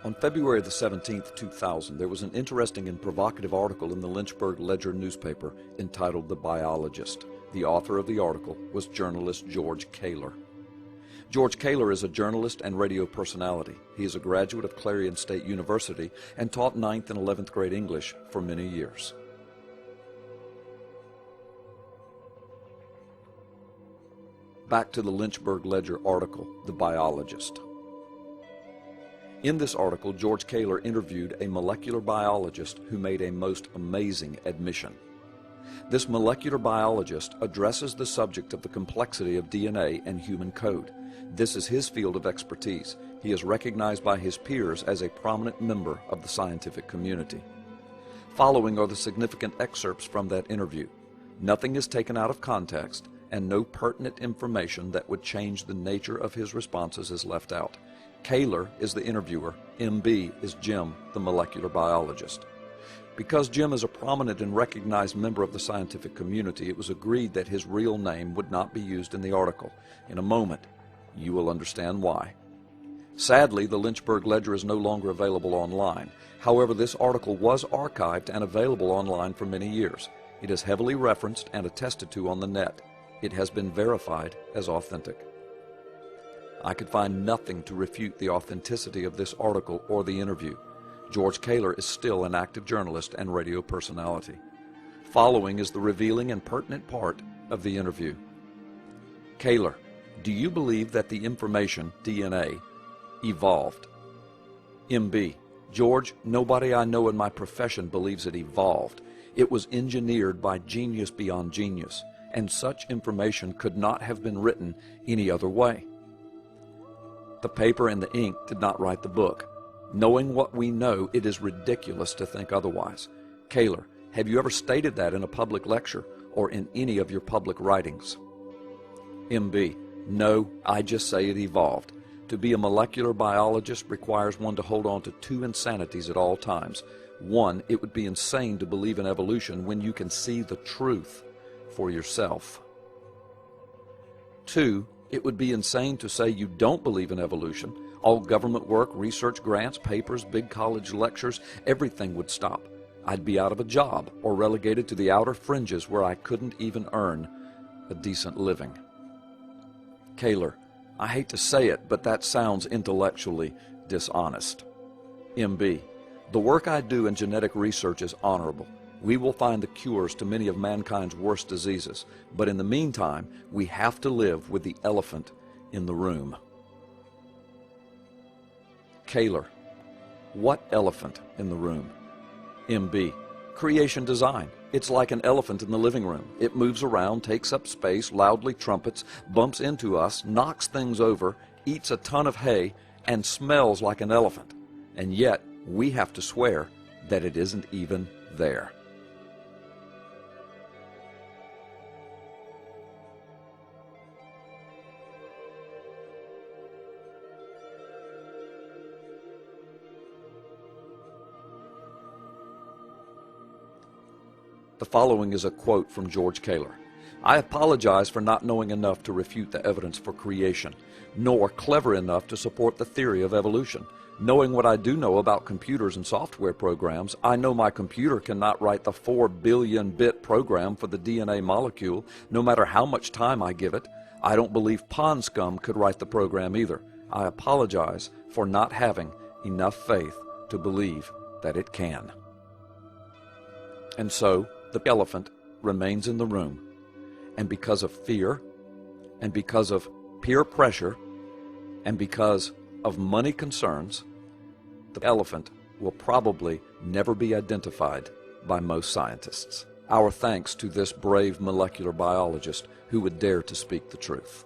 On February the 17th, 2000, there was an interesting and provocative article in the Lynchburg Ledger newspaper entitled The Biologist. The author of the article was journalist George Kaler. George Kaler is a journalist and radio personality. He is a graduate of Clarion State University and taught 9th and 11th grade English for many years. Back to the Lynchburg Ledger article, The Biologist. In this article, George Kaler interviewed a molecular biologist who made a most amazing admission. This molecular biologist addresses the subject of the complexity of DNA and human code. This is his field of expertise. He is recognized by his peers as a prominent member of the scientific community. Following are the significant excerpts from that interview. Nothing is taken out of context, and no pertinent information that would change the nature of his responses is left out. Kaler is the interviewer. MB is Jim, the molecular biologist. Because Jim is a prominent and recognized member of the scientific community, it was agreed that his real name would not be used in the article. In a moment, you will understand why. Sadly, the Lynchburg Ledger is no longer available online. However, this article was archived and available online for many years. It is heavily referenced and attested to on the net. It has been verified as authentic. I could find nothing to refute the authenticity of this article or the interview. George Kaler is still an active journalist and radio personality. Following is the revealing and pertinent part of the interview. Kaler, do you believe that the information, DNA, evolved? MB, George, nobody I know in my profession believes it evolved. It was engineered by genius beyond genius, and such information could not have been written any other way. The paper and the ink did not write the book. Knowing what we know, it is ridiculous to think otherwise. Kaler, have you ever stated that in a public lecture or in any of your public writings? MB, no, I just say it evolved. To be a molecular biologist requires one to hold on to two insanities at all times. One, it would be insane to believe in evolution when you can see the truth for yourself. Two, it would be insane to say you don't believe in evolution. All government work, research grants, papers, big college lectures, everything would stop. I'd be out of a job or relegated to the outer fringes where I couldn't even earn a decent living. Kaler, I hate to say it, but that sounds intellectually dishonest. MB, the work I do in genetic research is honorable. We will find the cures to many of mankind's worst diseases, but in the meantime, we have to live with the elephant in the room. Kaler, what elephant in the room? MB, creation design. It's like an elephant in the living room. It moves around, takes up space, loudly trumpets, bumps into us, knocks things over, eats a ton of hay, and smells like an elephant. And yet, we have to swear that it isn't even there. The following is a quote from George Kaler. I apologize for not knowing enough to refute the evidence for creation, nor clever enough to support the theory of evolution. Knowing what I do know about computers and software programs, I know my computer cannot write the 4 billion-bit program for the DNA molecule, no matter how much time I give it. I don't believe pond scum could write the program either. I apologize for not having enough faith to believe that it can. And so, the elephant remains in the room, and because of fear, and because of peer pressure, and because of money concerns, the elephant will probably never be identified by most scientists. Our thanks to this brave molecular biologist who would dare to speak the truth.